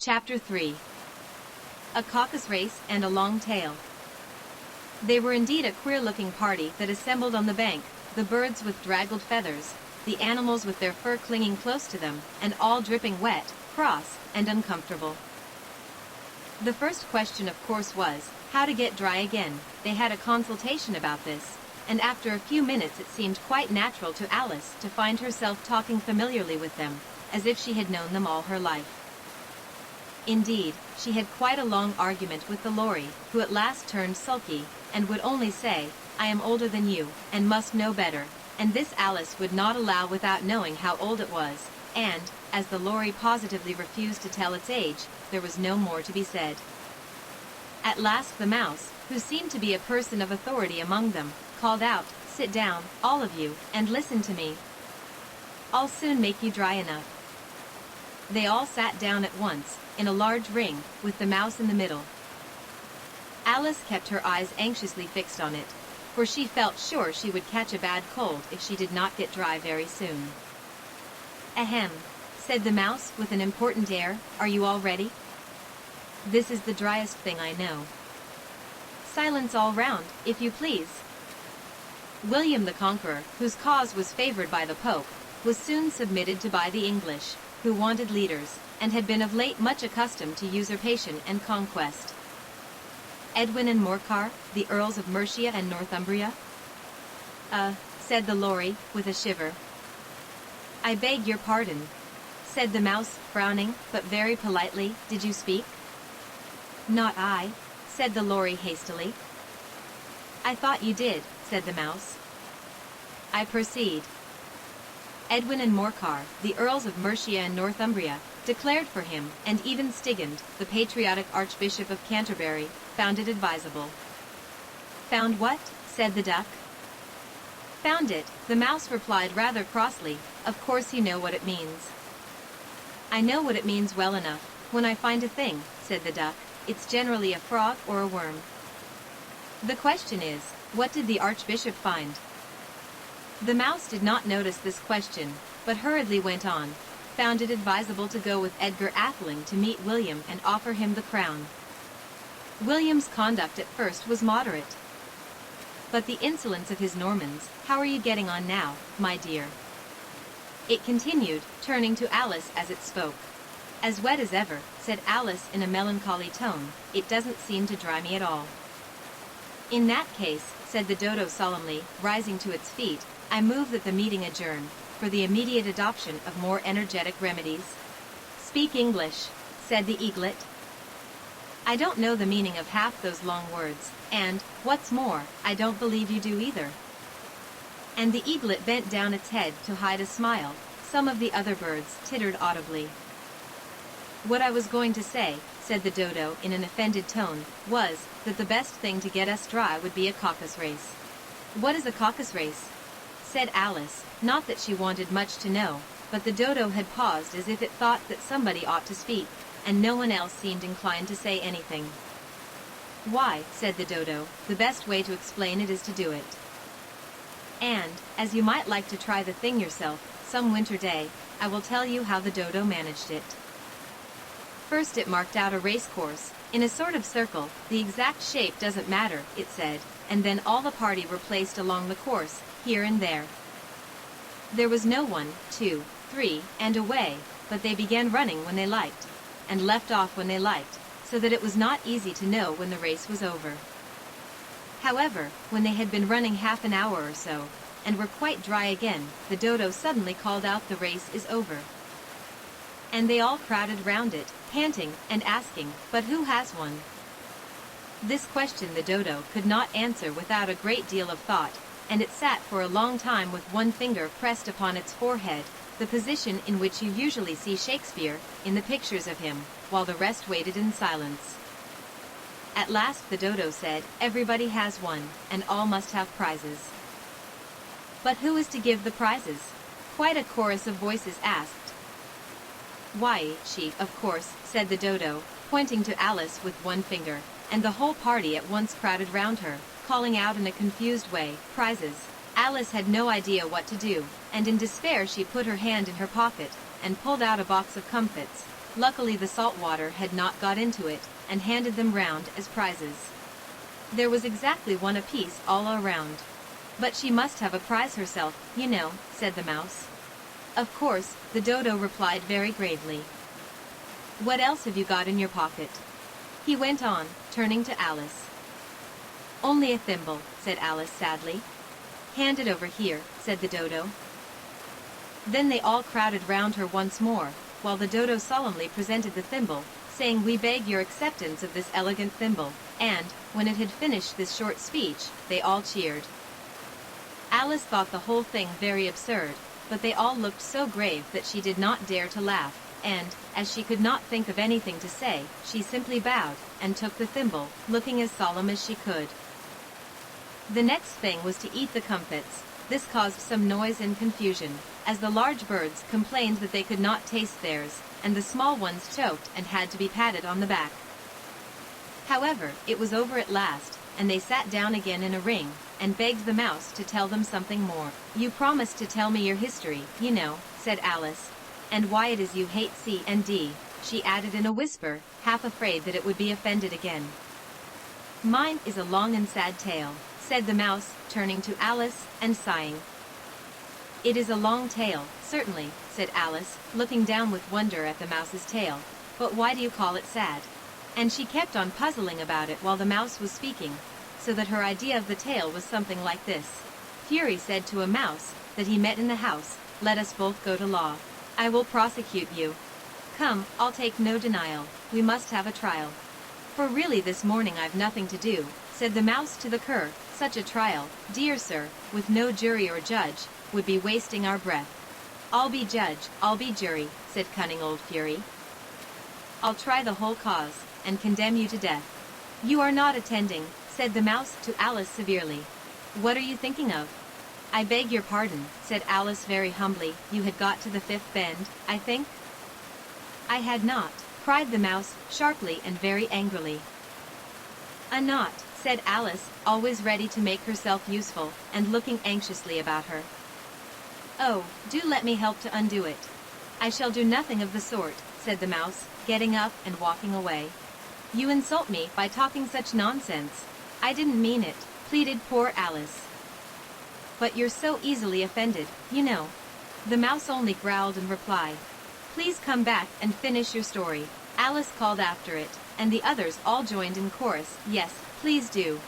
Chapter 3. A caucus race and a long tail. They were indeed a queer-looking party that assembled on the bank, the birds with draggled feathers, the animals with their fur clinging close to them, and all dripping wet, cross, and uncomfortable. The first question of course was, how to get dry again. They had a consultation about this, and after a few minutes it seemed quite natural to Alice to find herself talking familiarly with them, as if she had known them all her life. Indeed, she had quite a long argument with the lorry, who at last turned sulky, and would only say, "I am older than you, and must know better," and this Alice would not allow without knowing how old it was, and, as the lorry positively refused to tell its age, there was no more to be said. At last the mouse, who seemed to be a person of authority among them, called out, "Sit down, all of you, and listen to me. I'll soon make you dry enough." They all sat down at once, in a large ring, with the mouse in the middle. Alice kept her eyes anxiously fixed on it, for she felt sure she would catch a bad cold if she did not get dry very soon. "Ahem," said the mouse with an important air, "are you all ready? This is the driest thing I know. Silence all round, if you please." William the Conqueror, whose cause was favored by the Pope, was soon submitted to by the English, who wanted leaders, and had been of late much accustomed to usurpation and conquest. Edwin and Morcar, the Earls of Mercia and Northumbria? Said the lorry, with a shiver. "I beg your pardon," said the mouse, frowning, but very politely. "Did you speak?" "Not I," said the lorry hastily. "I thought you did," said the mouse. "I proceed. Edwin and Morcar, the Earls of Mercia and Northumbria, declared for him, and even Stigand, the patriotic Archbishop of Canterbury, found it advisable." "Found what?" said the duck. "Found it," the mouse replied rather crossly. "Of course you know what it means." "I know what it means well enough. When I find a thing," said the duck, "it's generally a frog or a worm. The question is, what did the Archbishop find?" The mouse did not notice this question, but hurriedly went on. "Found it advisable to go with Edgar Atheling to meet William and offer him the crown. William's conduct at first was moderate. But the insolence of his Normans, how are you getting on now, my dear?" It continued, turning to Alice as it spoke. "As wet as ever," said Alice in a melancholy tone. "It doesn't seem to dry me at all." "In that case," said the dodo solemnly, rising to its feet, "I move that the meeting adjourn, for the immediate adoption of more energetic remedies." "Speak English," said the eaglet. "I don't know the meaning of half those long words, and, what's more, I don't believe you do either." And the eaglet bent down its head to hide a smile. Some of the other birds tittered audibly. "What I was going to say," said the dodo in an offended tone, "was, that the best thing to get us dry would be a caucus race." "What is a caucus race?" said Alice, not that she wanted much to know, but the dodo had paused as if it thought that somebody ought to speak, and no one else seemed inclined to say anything. "Why," said the dodo, "the best way to explain it is to do it. And, as you might like to try the thing yourself, some winter day, I will tell you how the dodo managed it. First it marked out a race course, in a sort of circle. The exact shape doesn't matter, it said, and then all the party were placed along the course, here and there. There was no 1, 2, 3, and away, but they began running when they liked, and left off when they liked, so that it was not easy to know when the race was over. However, when they had been running half an hour or so, and were quite dry again, the dodo suddenly called out, 'The race is over.' And they all crowded round it, panting, and asking, 'But who has won?' This question the dodo could not answer without a great deal of thought, and it sat for a long time with one finger pressed upon its forehead, the position in which you usually see Shakespeare, in the pictures of him, while the rest waited in silence. At last the dodo said, 'Everybody has won, and all must have prizes.' 'But who is to give the prizes?' quite a chorus of voices asked. 'Why, she, of course,' said the dodo, pointing to Alice with one finger, and the whole party at once crowded round her, calling out in a confused way, 'Prizes!' Alice had no idea what to do, and in despair she put her hand in her pocket, and pulled out a box of comfits, Luckily the salt water had not got into it, and handed them round as prizes. There was exactly one apiece all around. But she must have a prize herself, you know, said the mouse. Of course, the dodo replied very gravely. What else have you got in your pocket? He went on, turning to Alice. Only a thimble, said Alice sadly. Hand it over here, said the dodo. Then they all crowded round her once more, while the dodo solemnly presented the thimble, saying, "We beg your acceptance of this elegant thimble," and, when it had finished this short speech, they all cheered. Alice thought the whole thing very absurd, but they all looked so grave that she did not dare to laugh, and, as she could not think of anything to say, she simply bowed, and took the thimble, looking as solemn as she could. The next thing was to eat the comfits. This caused some noise and confusion, as the large birds complained that they could not taste theirs, and the small ones choked and had to be patted on the back. However, it was over at last, and they sat down again in a ring, and begged the mouse to tell them something more. "You promised to tell me your history, you know," said Alice, "and why it is you hate C&D, she added in a whisper, half afraid that it would be offended again. "Mine is a long and sad tale," said the mouse, turning to Alice, and sighing. "It is a long tale, certainly," said Alice, looking down with wonder at the mouse's tail, "but why do you call it sad?" And she kept on puzzling about it while the mouse was speaking, so that her idea of the tale was something like this. Fury said to a mouse, that he met in the house, "Let us both go to law. I will prosecute you. Come, I'll take no denial, we must have a trial. For really this morning I've nothing to do," said the mouse to the cur, "such a trial, dear sir, with no jury or judge, would be wasting our breath." "I'll be judge, I'll be jury," said cunning old Fury. "I'll try the whole cause, and condemn you to death." "You are not attending," said the mouse to Alice severely. "What are you thinking of?" "I beg your pardon," said Alice very humbly, "you had got to the fifth bend, I think?" "I had not," cried the mouse, sharply and very angrily. "A knot," said Alice, always ready to make herself useful, and looking anxiously about her. "Oh, do let me help to undo it." "I shall do nothing of the sort," said the mouse, getting up and walking away. "You insult me by talking such nonsense." "I didn't mean it," pleaded poor Alice. "But you're so easily offended, you know." The mouse only growled in reply. "Please come back and finish your story," Alice called after it, and the others all joined in chorus, "Yes, please do."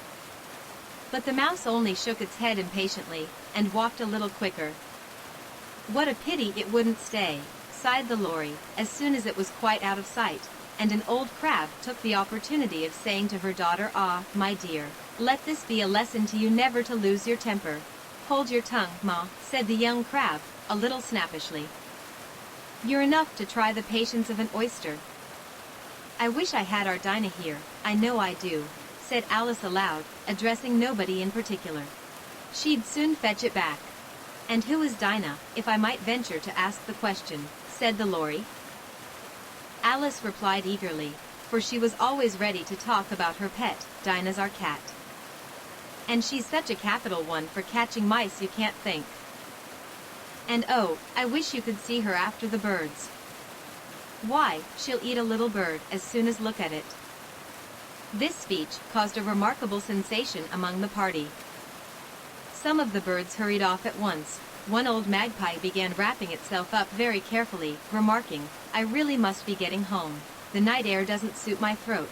But the mouse only shook its head impatiently, and walked a little quicker. "What a pity it wouldn't stay," sighed the lory, as soon as it was quite out of sight, and an old crab took the opportunity of saying to her daughter, "Ah, my dear, let this be a lesson to you never to lose your temper." "Hold your tongue, ma," said the young crab, a little snappishly. "You're enough to try the patience of an oyster." "I wish I had our Dinah here, I know I do," said Alice aloud, addressing nobody in particular. "She'd soon fetch it back." "And who is Dinah, if I might venture to ask the question?" said the lory. Alice replied eagerly, for she was always ready to talk about her pet. "Dinah's our cat. And she's such a capital one for catching mice you can't think. And oh, I wish you could see her after the birds. Why, she'll eat a little bird as soon as look at it." This speech caused a remarkable sensation among the party. Some of the birds hurried off at once. One old magpie began wrapping itself up very carefully, remarking, "I really must be getting home. The night air doesn't suit my throat."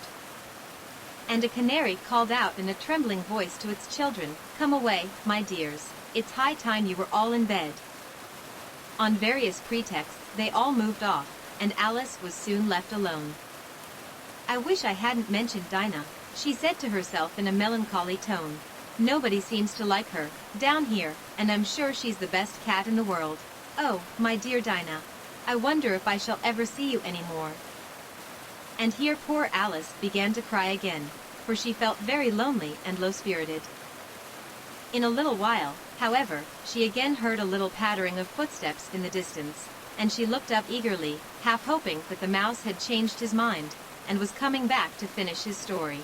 And a canary called out in a trembling voice to its children, "Come away, my dears. It's high time you were all in bed." On various pretexts, they all moved off, and Alice was soon left alone. "I wish I hadn't mentioned Dinah," she said to herself in a melancholy tone. "Nobody seems to like her, down here, and I'm sure she's the best cat in the world. Oh, my dear Dinah, I wonder if I shall ever see you any more." And here poor Alice began to cry again, for she felt very lonely and low-spirited. In a little while, however, she again heard a little pattering of footsteps in the distance, and she looked up eagerly, half hoping that the mouse had changed his mind, and was coming back to finish his story.